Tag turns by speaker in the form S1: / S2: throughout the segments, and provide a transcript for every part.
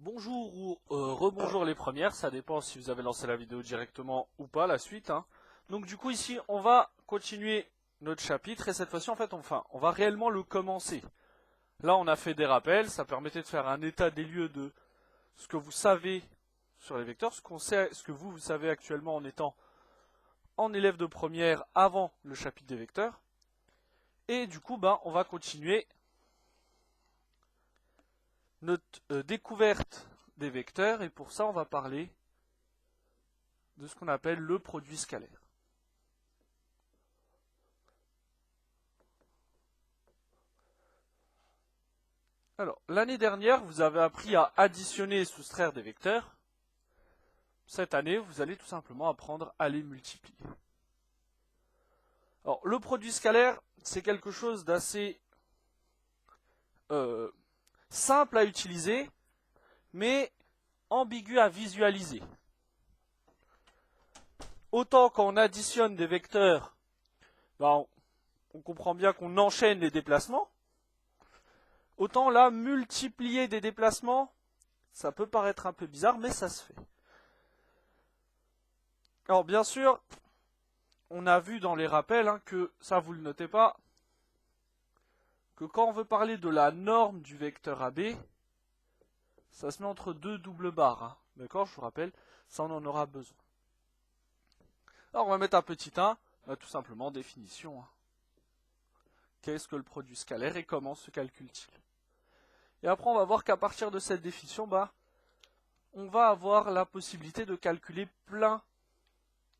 S1: Bonjour ou rebonjour les premières, ça dépend si vous avez lancé la vidéo directement ou pas, la suite. Donc du coup ici, on va continuer notre chapitre et cette fois-ci, en fait, on va réellement le commencer. Là, on a fait des rappels, ça permettait de faire un état des lieux de ce que vous savez sur les vecteurs, ce que vous savez actuellement en étant en élève de première avant le chapitre des vecteurs. Et du coup, on va continuer notre découverte des vecteurs et pour ça, on va parler de ce qu'on appelle le produit scalaire. Alors, l'année dernière, vous avez appris à additionner et soustraire des vecteurs. Cette année, vous allez tout simplement apprendre à les multiplier. Alors, le produit scalaire, c'est quelque chose d'assez simple à utiliser, mais ambigu à visualiser. Autant quand on additionne des vecteurs, on comprend bien qu'on enchaîne les déplacements. Autant là, multiplier des déplacements, ça peut paraître un peu bizarre, mais ça se fait. Alors bien sûr, on a vu dans les rappels que, ça vous le notez pas, que quand on veut parler de la norme du vecteur AB, ça se met entre deux doubles barres. D'accord, je vous rappelle, ça on en aura besoin. Alors on va mettre un petit 1, tout simplement définition. Qu'est-ce que le produit scalaire et comment se calcule-t-il? Et après on va voir qu'à partir de cette définition, on va avoir la possibilité de calculer plein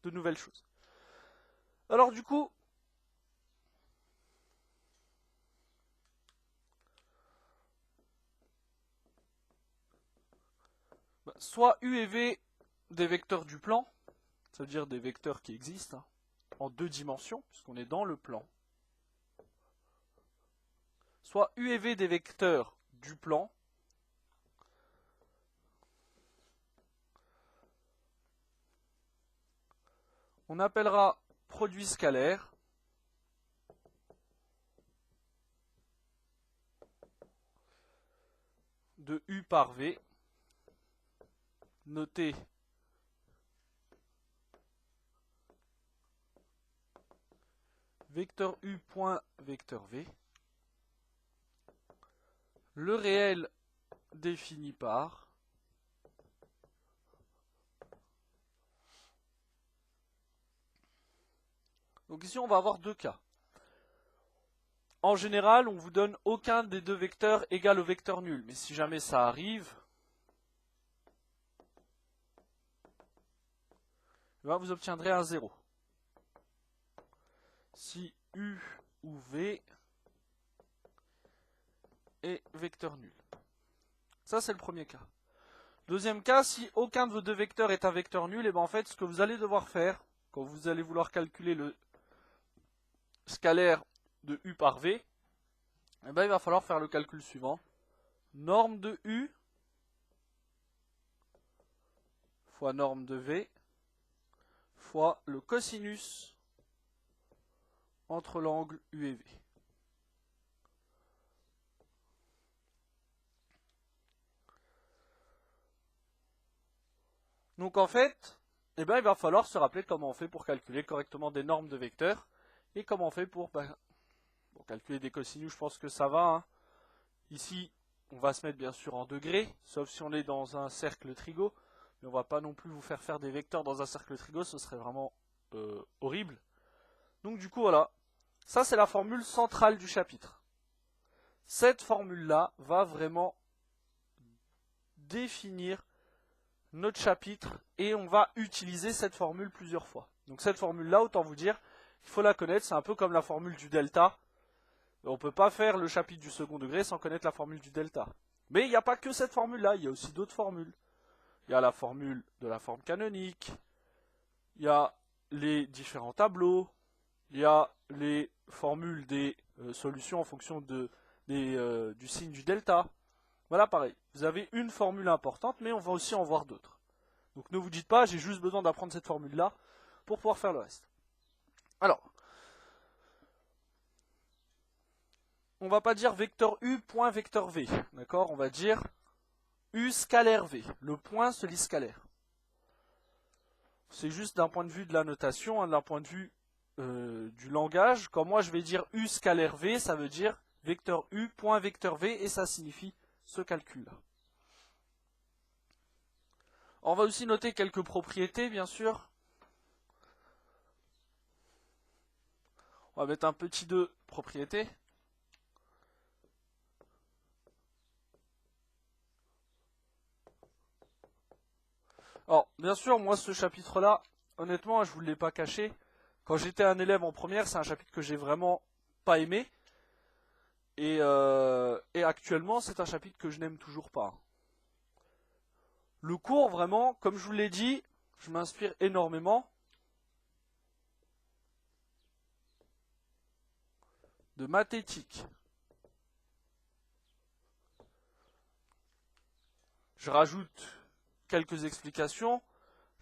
S1: de nouvelles choses. Alors du coup, soit U et V des vecteurs du plan, ça veut dire des vecteurs qui existent en deux dimensions, puisqu'on est dans le plan. Soit U et V des vecteurs du plan, on appellera produit scalaire de U par V, noté vecteur U point vecteur V, le réel défini par donc ici on va avoir deux cas. En général, on vous donne aucun des deux vecteurs égal au vecteur nul, mais si jamais ça arrive, vous obtiendrez un 0. Si U ou V est vecteur nul. Ça, c'est le premier cas. Deuxième cas, si aucun de vos deux vecteurs est un vecteur nul, et en fait, ce que vous allez devoir faire, quand vous allez vouloir calculer le scalaire de U par V, il va falloir faire le calcul suivant. Norme de U fois norme de V fois le cosinus entre l'angle U et V. Donc en fait, il va falloir se rappeler comment on fait pour calculer correctement des normes de vecteurs et comment on fait pour calculer des cosinus. Je pense que ça va. Ici, on va se mettre bien sûr en degrés, sauf si on est dans un cercle trigo. Mais on va pas non plus vous faire des vecteurs dans un cercle trigo, ce serait vraiment horrible. Donc du coup, voilà. Ça, c'est la formule centrale du chapitre. Cette formule-là va vraiment définir notre chapitre et on va utiliser cette formule plusieurs fois. Donc cette formule-là, autant vous dire, il faut la connaître, c'est un peu comme la formule du delta. On ne peut pas faire le chapitre du second degré sans connaître la formule du delta. Mais il n'y a pas que cette formule-là, il y a aussi d'autres formules. Il y a la formule de la forme canonique, il y a les différents tableaux, il y a les formules des solutions en fonction du signe du delta. Voilà, pareil. Vous avez une formule importante, mais on va aussi en voir d'autres. Donc ne vous dites pas, j'ai juste besoin d'apprendre cette formule-là pour pouvoir faire le reste. Alors, on va pas dire vecteur U point vecteur V, d'accord? On va dire U scalaire V. Le point se lit scalaire. C'est juste d'un point de vue de la notation, d'un point de vue du langage. Quand moi je vais dire U scalaire V, ça veut dire vecteur U point vecteur V et ça signifie ce calcul-là. On va aussi noter quelques propriétés, bien sûr. On va mettre un petit 2 propriétés. Alors, bien sûr, moi, ce chapitre-là, honnêtement, je ne vous l'ai pas caché. Quand j'étais un élève en première, c'est un chapitre que j'ai vraiment pas aimé. Et actuellement, c'est un chapitre que je n'aime toujours pas. Le cours, vraiment, comme je vous l'ai dit, je m'inspire énormément de mathétiques. Je rajoute quelques explications.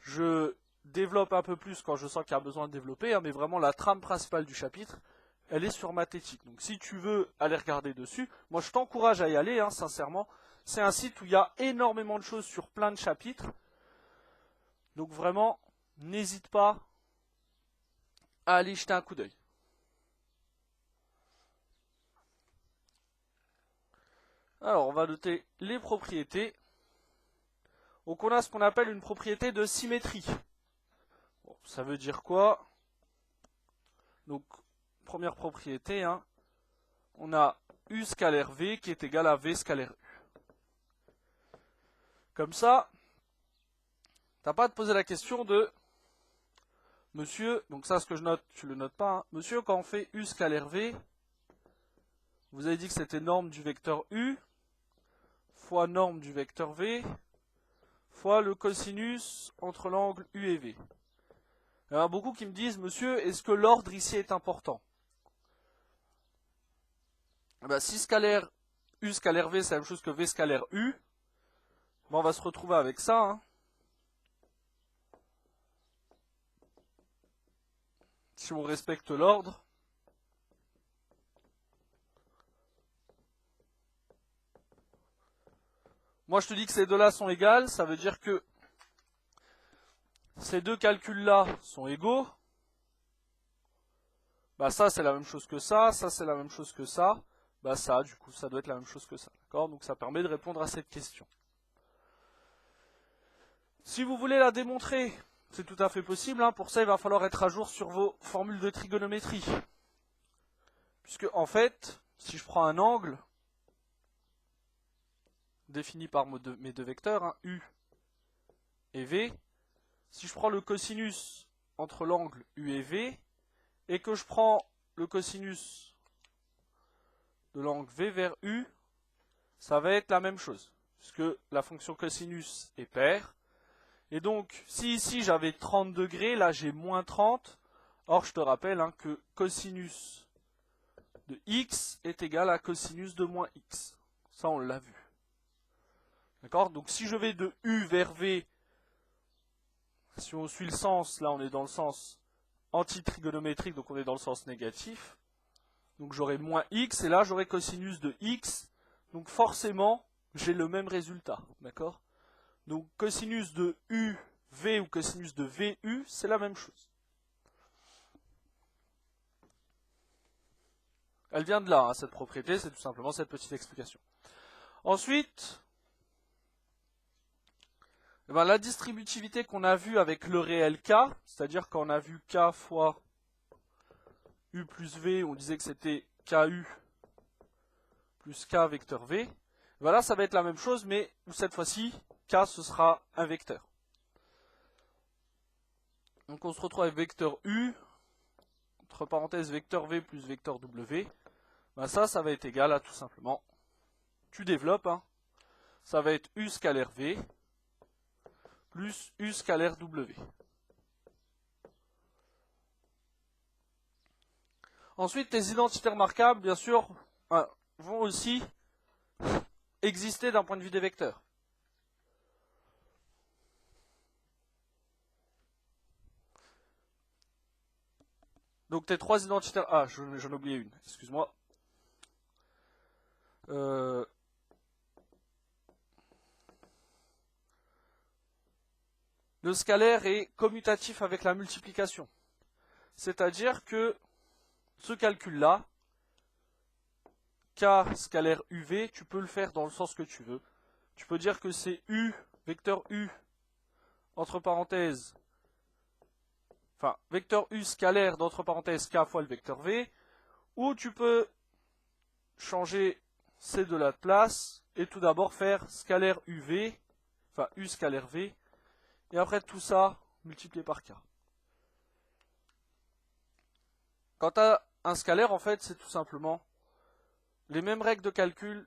S1: Je développe un peu plus quand je sens qu'il y a besoin de développer, hein, mais vraiment la trame principale du chapitre, elle est sur mathétiques. Donc si tu veux aller regarder dessus, moi je t'encourage à y aller, hein, sincèrement. C'est un site où il y a énormément de choses sur plein de chapitres. Donc vraiment, n'hésite pas à aller jeter un coup d'œil. Alors, on va noter les propriétés. Donc on a ce qu'on appelle une propriété de symétrie. Bon, ça veut dire quoi? Donc, première propriété, hein, on a U scalaire V qui est égal à V scalaire U. Comme ça, t'as pas à te poser la question de monsieur, donc ça ce que je note, tu le notes pas, hein. Monsieur, quand on fait U scalaire V, vous avez dit que c'était norme du vecteur U fois norme du vecteur V fois le cosinus entre l'angle U et V. Il y en a beaucoup qui me disent, monsieur, est-ce que l'ordre ici est important? Ben, si scalaire U scalaire V c'est la même chose que V scalaire U, ben on va se retrouver avec ça, hein. Si on respecte l'ordre. Moi je te dis que ces deux-là sont égales, ça veut dire que ces deux calculs-là sont égaux. Bah ça c'est la même chose que ça c'est la même chose que ça. Bah ça, du coup, ça doit être la même chose que ça. D'accord? Donc ça permet de répondre à cette question. Si vous voulez la démontrer, c'est tout à fait possible, hein. Pour ça, il va falloir être à jour sur vos formules de trigonométrie. Puisque, en fait, si je prends un angle défini par mes deux vecteurs, hein, U et V, si je prends le cosinus entre l'angle U et V, et que je prends le cosinus de l'angle V vers U, ça va être la même chose, puisque la fonction cosinus est paire. Et donc, si ici j'avais 30 degrés, là j'ai moins 30. Or, je te rappelle, hein, que cosinus de x est égal à cosinus de moins x. Ça, on l'a vu. D'accord? Donc, si je vais de U vers V, si on suit le sens, là on est dans le sens antitrigonométrique, donc on est dans le sens négatif. Donc, j'aurai moins x, et là j'aurai cosinus de x. Donc, forcément, j'ai le même résultat. D'accord? Donc, cosinus de UV ou cosinus de VU, c'est la même chose. Elle vient de là, hein, cette propriété, c'est tout simplement cette petite explication. Ensuite, ben, la distributivité qu'on a vue avec le réel K, c'est-à-dire quand on a vu K fois U plus V, on disait que c'était KU plus K vecteur V. Voilà, ça va être la même chose, mais cette fois-ci, K, ce sera un vecteur. Donc on se retrouve avec vecteur U, entre parenthèses vecteur V plus vecteur W. Ben ça va être égal à tout simplement, tu développes, hein, ça va être U scalaire V plus U scalaire W. Ensuite, les identités remarquables, bien sûr, vont aussi exister d'un point de vue des vecteurs. Donc tes trois identités... Ah, j'en ai oublié une, excuse-moi. le scalaire est commutatif avec la multiplication. C'est-à-dire que ce calcul-là, K scalaire UV, tu peux le faire dans le sens que tu veux. Tu peux dire que c'est U, vecteur U, entre parenthèses, enfin, vecteur U scalaire, d'entre parenthèses, K fois le vecteur V, ou tu peux changer ces deux-là de place, et tout d'abord faire scalaire UV, enfin U scalaire V, et après tout ça, multiplié par K. Quant à un scalaire, en fait, c'est tout simplement les mêmes règles de calcul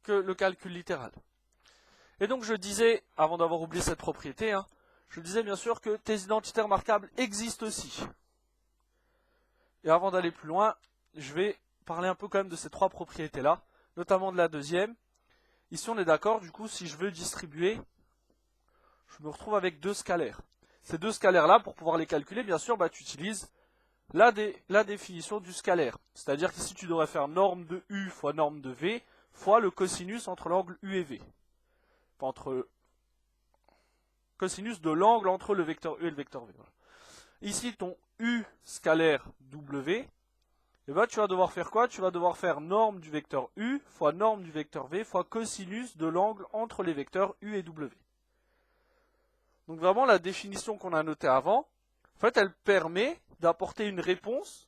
S1: que le calcul littéral. Et donc je disais, avant d'avoir oublié cette propriété, je disais bien sûr que tes identitaires marquables existent aussi. Et avant d'aller plus loin, je vais parler un peu quand même de ces trois propriétés-là, notamment de la deuxième. Ici on est d'accord, du coup, si je veux distribuer, je me retrouve avec deux scalaires. Ces deux scalaires-là, pour pouvoir les calculer, bien sûr, tu utilises la définition du scalaire. C'est-à-dire qu'ici tu devrais faire norme de U fois norme de V fois le cosinus entre l'angle U et V. Entre cosinus de l'angle entre le vecteur U et le vecteur V. Voilà. Ici, ton U scalaire W, tu vas devoir faire quoi? Tu vas devoir faire norme du vecteur U fois norme du vecteur V fois cosinus de l'angle entre les vecteurs U et W. Donc vraiment, la définition qu'on a notée avant, en fait, elle permet d'apporter une réponse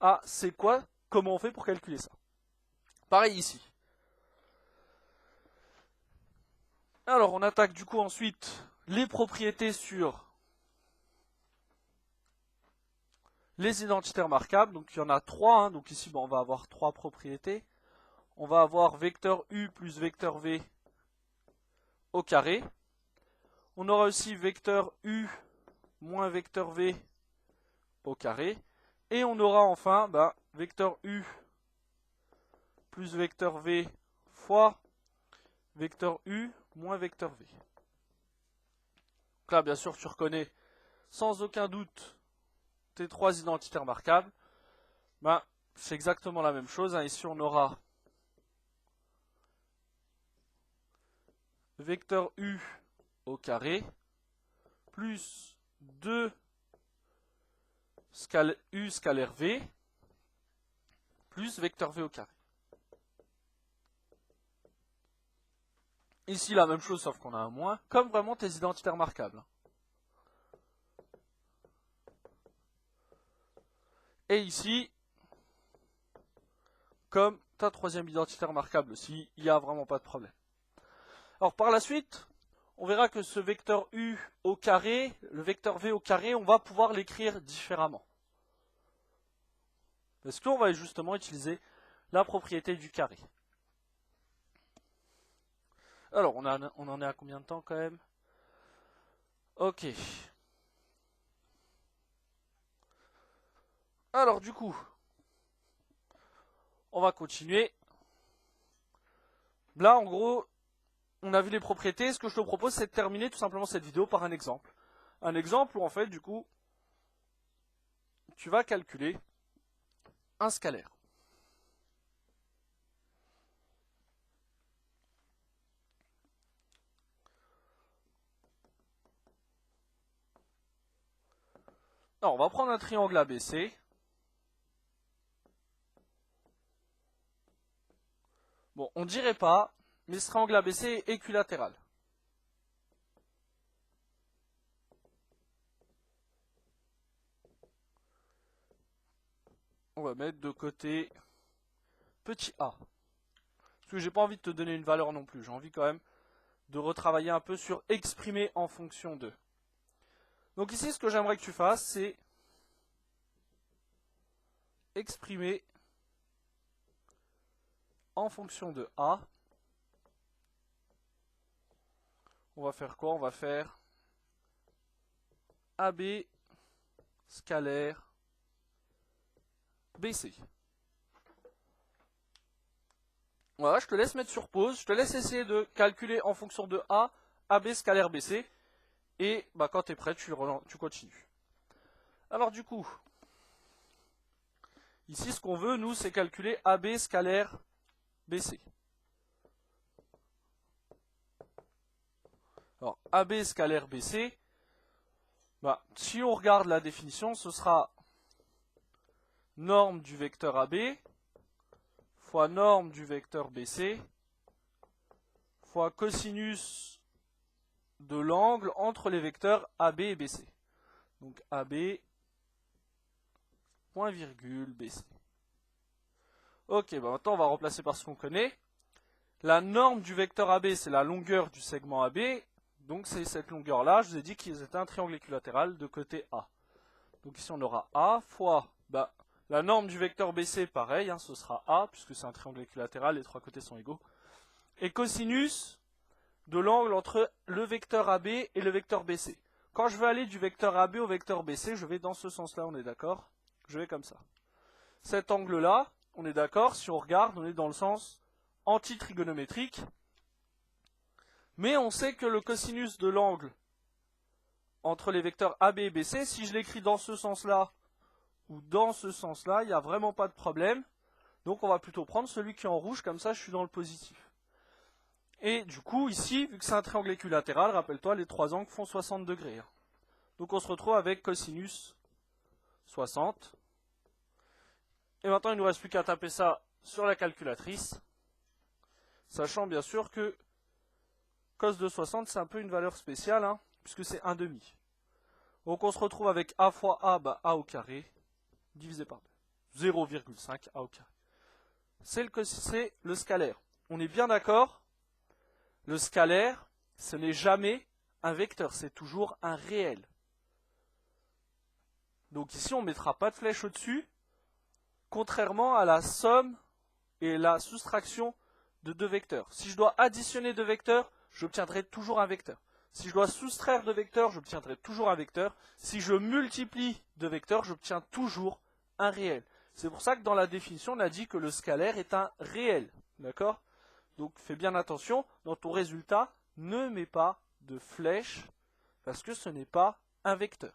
S1: à c'est quoi, comment on fait pour calculer ça. Pareil ici. Alors, on attaque du coup ensuite les propriétés sur les identitaires marquables. Donc, il y en a trois. Donc ici, on va avoir trois propriétés. On va avoir vecteur U plus vecteur V au carré. On aura aussi vecteur U moins vecteur V au carré. Et on aura enfin vecteur U plus vecteur V fois vecteur U moins vecteur V. Donc là, bien sûr, tu reconnais sans aucun doute tes trois identitaires marquables. C'est exactement la même chose. Ici, on aura vecteur U au carré plus 2 U scalaire V plus vecteur V au carré. Ici, la même chose, sauf qu'on a un moins, comme vraiment tes identitaires marquables. Et ici, comme ta troisième identitaire marquable aussi, il n'y a vraiment pas de problème. Alors par la suite, on verra que ce vecteur U au carré, le vecteur V au carré, on va pouvoir l'écrire différemment. Parce qu'on va justement utiliser la propriété du carré. Alors, on en est à combien de temps quand même? Ok. Alors du coup, on va continuer. Là, en gros, on a vu les propriétés. Ce que je te propose, c'est de terminer tout simplement cette vidéo par un exemple. Un exemple où, en fait, du coup, tu vas calculer un scalaire. Alors, on va prendre un triangle ABC. Bon, on dirait pas, mais ce triangle ABC est équilatéral. On va mettre de côté petit a. Parce que j'ai pas envie de te donner une valeur non plus. J'ai envie quand même de retravailler un peu sur exprimer en fonction de. Donc ici, ce que j'aimerais que tu fasses, c'est exprimer en fonction de a. On va faire quoi? On va faire AB scalaire BC. Voilà, je te laisse mettre sur pause. Je te laisse essayer de calculer en fonction de A, AB scalaire BC. Et quand tu es prêt, tu continues. Alors du coup, ici ce qu'on veut, nous, c'est calculer AB scalaire BC. Alors, AB scalaire BC, Bah, si on regarde la définition, ce sera norme du vecteur AB fois norme du vecteur BC fois cosinus de l'angle entre les vecteurs AB et BC. Donc AB, point virgule, BC. Ok, bah maintenant on va remplacer par ce qu'on connaît. La norme du vecteur AB, c'est la longueur du segment AB. Donc c'est cette longueur-là. Je vous ai dit qu'ils étaient un triangle équilatéral de côté A. Donc ici on aura A fois la norme du vecteur BC, pareil, hein, ce sera A, puisque c'est un triangle équilatéral, les trois côtés sont égaux. Et cosinus de l'angle entre le vecteur AB et le vecteur BC. Quand je veux aller du vecteur AB au vecteur BC, je vais dans ce sens-là, on est d'accord? Je vais comme ça. Cet angle-là, on est d'accord, si on regarde, on est dans le sens anti-trigonométrique. Mais on sait que le cosinus de l'angle entre les vecteurs AB et BC, si je l'écris dans ce sens-là ou dans ce sens-là, il n'y a vraiment pas de problème. Donc on va plutôt prendre celui qui est en rouge, comme ça je suis dans le positif. Et du coup, ici, vu que c'est un triangle équilatéral, rappelle-toi, les trois angles font 60 degrés. Donc on se retrouve avec cosinus 60. Et maintenant, il ne nous reste plus qu'à taper ça sur la calculatrice. Sachant bien sûr que cos de 60, c'est un peu une valeur spéciale, hein, puisque c'est 1/2. Donc on se retrouve avec A fois A, A au carré, divisé par 2. 0,5 A au carré. C'est le scalaire. On est bien d'accord? Le scalaire, ce n'est jamais un vecteur, c'est toujours un réel. Donc ici, on ne mettra pas de flèche au-dessus, contrairement à la somme et la soustraction de deux vecteurs. Si je dois additionner deux vecteurs, j'obtiendrai toujours un vecteur. Si je dois soustraire deux vecteurs, j'obtiendrai toujours un vecteur. Si je multiplie deux vecteurs, j'obtiens toujours un réel. C'est pour ça que dans la définition, on a dit que le scalaire est un réel. D'accord ? Donc fais bien attention, dans ton résultat, ne mets pas de flèche, parce que ce n'est pas un vecteur.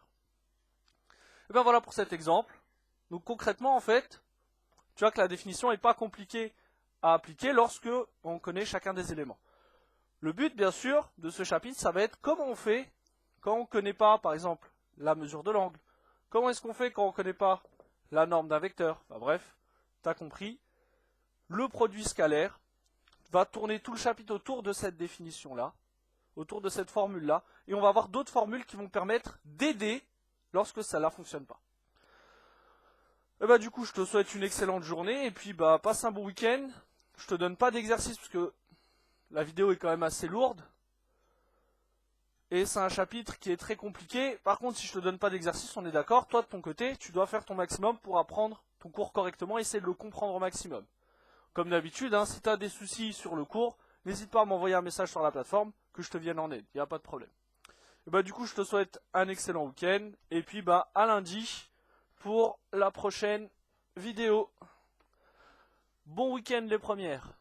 S1: Et bien voilà pour cet exemple. Donc concrètement, en fait, tu vois que la définition n'est pas compliquée à appliquer lorsque on connaît chacun des éléments. Le but, bien sûr, de ce chapitre, ça va être comment on fait quand on ne connaît pas, par exemple, la mesure de l'angle. Comment est-ce qu'on fait quand on ne connaît pas la norme d'un vecteur? Enfin bref, tu as compris. Le produit scalaire va tourner tout le chapitre autour de cette définition-là, autour de cette formule-là, et on va avoir d'autres formules qui vont permettre d'aider lorsque ça ne fonctionne pas. Et du coup, je te souhaite une excellente journée, et puis passe un bon week-end. Je te donne pas d'exercice, parce que la vidéo est quand même assez lourde, et c'est un chapitre qui est très compliqué. Par contre, si je te donne pas d'exercice, on est d'accord, toi de ton côté, tu dois faire ton maximum pour apprendre ton cours correctement, et essayer de le comprendre au maximum. Comme d'habitude, hein, si tu as des soucis sur le cours, n'hésite pas à m'envoyer un message sur la plateforme, que je te vienne en aide, il n'y a pas de problème. Et du coup, je te souhaite un excellent week-end, et puis à lundi pour la prochaine vidéo. Bon week-end les premières.